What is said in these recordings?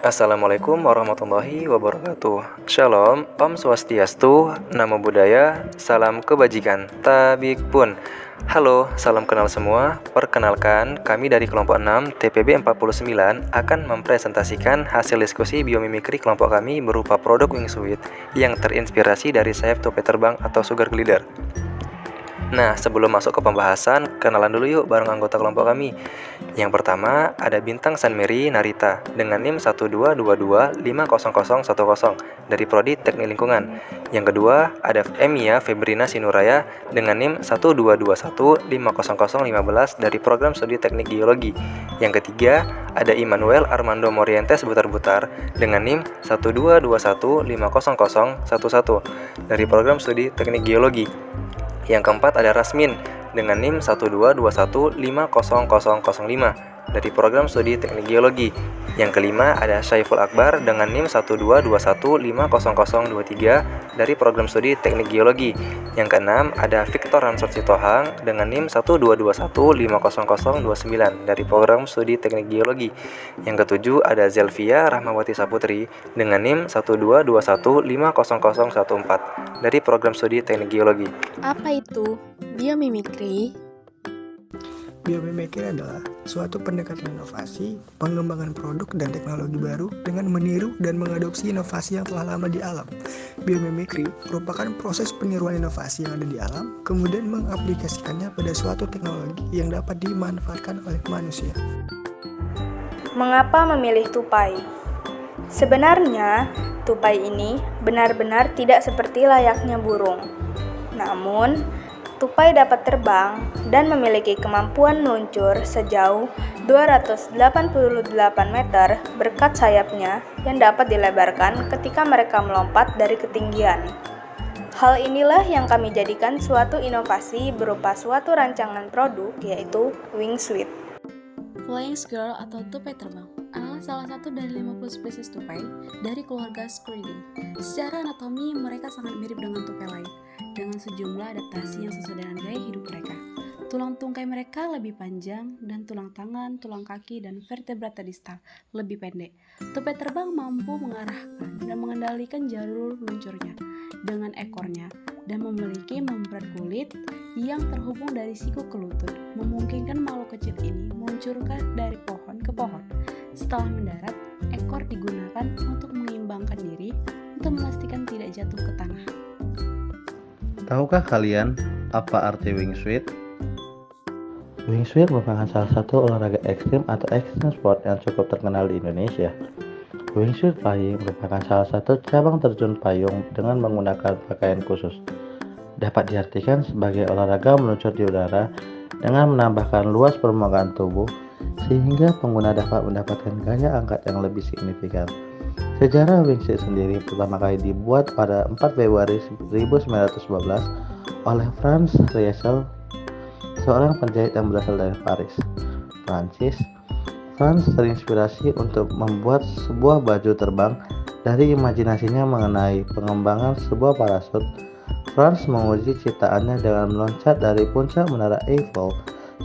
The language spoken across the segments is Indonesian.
Assalamualaikum warahmatullahi wabarakatuh. Shalom, Om Swastiastu, Namo Buddhaya, Salam Kebajikan, Tabik Pun. Halo, salam kenal semua. Perkenalkan, kami dari kelompok 6 TPB 49 akan mempresentasikan hasil diskusi biomimikri kelompok kami berupa produk wingsuit yang terinspirasi dari sayap tupai terbang atau sugar glider. Nah, sebelum masuk ke pembahasan, kenalan dulu yuk bareng anggota kelompok kami. Yang pertama, ada Bintang Sanmeri Narita dengan NIM 122250010 dari Prodi Teknik Lingkungan. Yang kedua, ada Emia Febrina Sinuraya dengan NIM 121150015 dari Program Studi Teknik Geologi. Yang ketiga, ada Immanuel Armando Morientes Butar-Butar dengan NIM 122150011 dari Program Studi Teknik Geologi. Yang keempat ada Rasmin dengan NIM 122150005 dari Program Studi Teknik Geologi. Yang kelima ada Syaiful Akbar dengan NIM 122150023 dari Program Studi Teknik Geologi. Yang keenam ada Victor Hansot Sitohang dengan NIM 122150029 dari Program Studi Teknik Geologi. Yang ketujuh ada Zelvia Rahmawati Saputri dengan NIM 122150014 dari Program Studi Teknik Geologi. Apa itu biomimikri? Biomimikri adalah suatu pendekatan inovasi, pengembangan produk dan teknologi baru dengan meniru dan mengadopsi inovasi yang telah lama di alam. Biomimikri merupakan proses peniruan inovasi yang ada di alam, kemudian mengaplikasikannya pada suatu teknologi yang dapat dimanfaatkan oleh manusia. Mengapa memilih tupai? Sebenarnya, tupai ini benar-benar tidak seperti layaknya burung. Namun, tupai dapat terbang dan memiliki kemampuan meluncur sejauh 288 meter berkat sayapnya yang dapat dilebarkan ketika mereka melompat dari ketinggian. Hal inilah yang kami jadikan suatu inovasi berupa suatu rancangan produk, yaitu wingsuit. Flying squirrel atau tupai terbang adalah salah satu dari 50 spesies tupai dari keluarga Squiridae. Secara anatomi, mereka sangat mirip dengan tupai lain, dengan sejumlah adaptasi yang sesuai dengan gaya hidup mereka. Tulang tungkai mereka lebih panjang, dan tulang tangan, tulang kaki, dan vertebrata distal lebih pendek. Tupai terbang mampu mengarahkan dan mengendalikan jalur luncurnya dengan ekornya, dan memiliki membrana kulit yang terhubung dari siku ke lutut, memungkinkan makhluk kecil ini meluncurkan dari pohon ke pohon. Setelah mendarat, ekor digunakan untuk menyeimbangkan diri untuk memastikan tidak jatuh ke tanah. Tahukah kalian apa arti wingsuit? Wingsuit merupakan salah satu olahraga ekstrim atau extreme sport yang cukup terkenal di Indonesia. Wingsuit flying merupakan salah satu cabang terjun payung dengan menggunakan pakaian khusus. Dapat diartikan sebagai olahraga meluncur di udara dengan menambahkan luas permukaan tubuh sehingga pengguna dapat mendapatkan gaya angkat yang lebih signifikan. Sejarah wingsuit sendiri pertama kali dibuat pada 4 Februari 1912 oleh Franz Riesel, seorang penjahit yang berasal dari Paris, Prancis. Franz terinspirasi untuk membuat sebuah baju terbang dari imajinasinya mengenai pengembangan sebuah parasut. Franz menguji ciptaannya dengan meloncat dari puncak menara Eiffel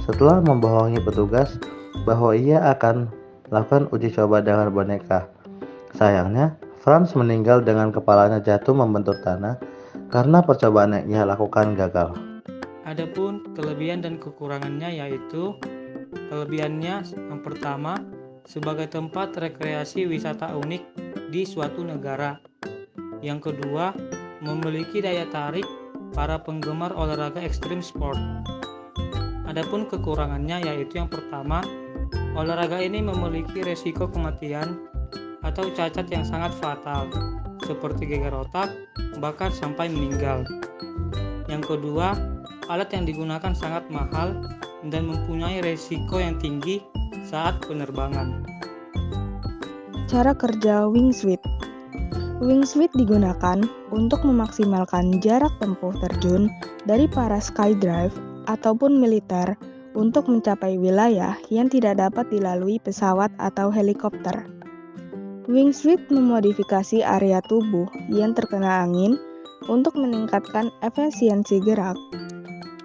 setelah membohongi petugas bahwa ia akan melakukan uji coba dengan boneka. Sayangnya, Franz meninggal dengan kepalanya jatuh membentur tanah karena percobaan yang ia lakukan gagal. Adapun kelebihan dan kekurangannya yaitu kelebihannya yang pertama, sebagai tempat rekreasi wisata unik di suatu negara. Yang kedua, memiliki daya tarik para penggemar olahraga ekstrim sport. Adapun kekurangannya yaitu yang pertama, olahraga ini memiliki resiko kematian atau cacat yang sangat fatal, seperti gegar otak, bahkan sampai meninggal. Yang kedua, alat yang digunakan sangat mahal dan mempunyai resiko yang tinggi saat penerbangan. Cara kerja wingsuit. Wingsuit digunakan untuk memaksimalkan jarak tempuh terjun dari para skydive ataupun militer untuk mencapai wilayah yang tidak dapat dilalui pesawat atau helikopter. Wingsuit memodifikasi area tubuh yang terkena angin untuk meningkatkan efisiensi gerak.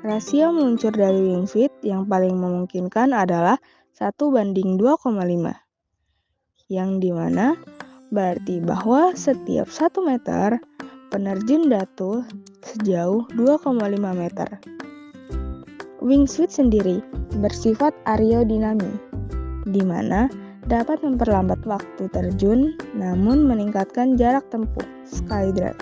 Rasio meluncur dari wingsuit yang paling memungkinkan adalah 1:2,5. yang dimana berarti bahwa setiap 1 meter penerjun jatuh sejauh 2,5 meter. Wingsuit sendiri bersifat aerodinami, di mana dapat memperlambat waktu terjun namun meningkatkan jarak tempuh skydrive.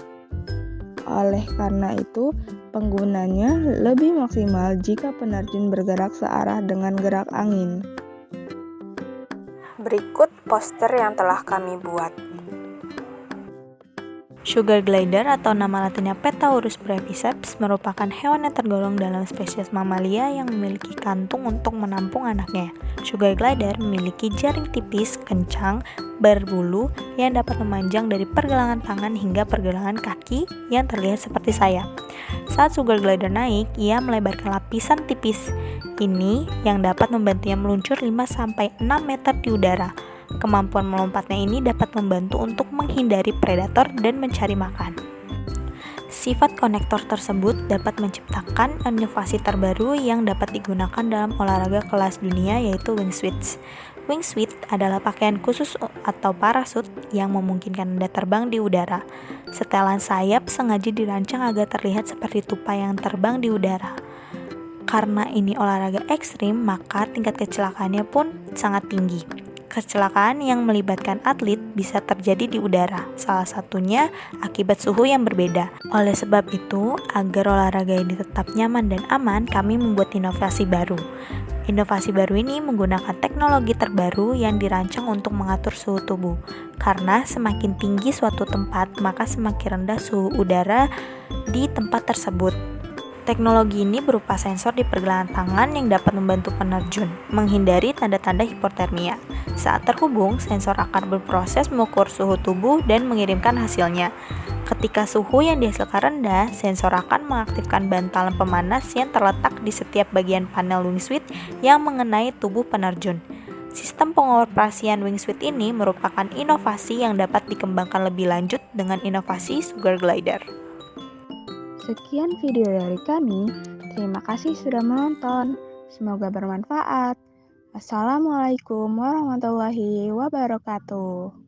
Oleh karena itu, penggunanya lebih maksimal jika penerjun bergerak searah dengan gerak angin. Berikut poster yang telah kami buat. Sugar glider atau nama latinnya Petaurus breviceps merupakan hewan yang tergolong dalam spesies mamalia yang memiliki kantung untuk menampung anaknya. Sugar glider memiliki jaring tipis, kencang, berbulu yang dapat memanjang dari pergelangan tangan hingga pergelangan kaki yang terlihat seperti sayap. Saat sugar glider naik, ia melebarkan lapisan tipis ini yang dapat membantunya meluncur 5-6 meter di udara. Kemampuan melompatnya ini dapat membantu untuk menghindari predator dan mencari makan. Sifat konektor tersebut dapat menciptakan inovasi terbaru yang dapat digunakan dalam olahraga kelas dunia, yaitu wingsuits. Wingsuit adalah pakaian khusus atau parasut yang memungkinkan Anda terbang di udara. Setelan sayap sengaja dirancang agar terlihat seperti tupai yang terbang di udara. Karena ini olahraga ekstrim, maka tingkat kecelakaannya pun sangat tinggi. Kecelakaan yang melibatkan atlet bisa terjadi di udara, salah satunya akibat suhu yang berbeda. Oleh sebab itu, agar olahraga ini tetap nyaman dan aman, kami membuat inovasi baru. Inovasi baru ini menggunakan teknologi terbaru yang dirancang untuk mengatur suhu tubuh. Karena semakin tinggi suatu tempat, maka semakin rendah suhu udara di tempat tersebut. Teknologi ini berupa sensor di pergelangan tangan yang dapat membantu penerjun menghindari tanda-tanda hipotermia. Saat terhubung, sensor akan berproses mengukur suhu tubuh dan mengirimkan hasilnya. Ketika suhu yang dihasilkan rendah, sensor akan mengaktifkan bantalan pemanas yang terletak di setiap bagian panel wingsuit yang mengenai tubuh penerjun. Sistem pengoperasian wingsuit ini merupakan inovasi yang dapat dikembangkan lebih lanjut dengan inovasi sugar glider. Sekian video dari kami. Terima kasih sudah menonton. Semoga bermanfaat. Assalamualaikum warahmatullahi wabarakatuh.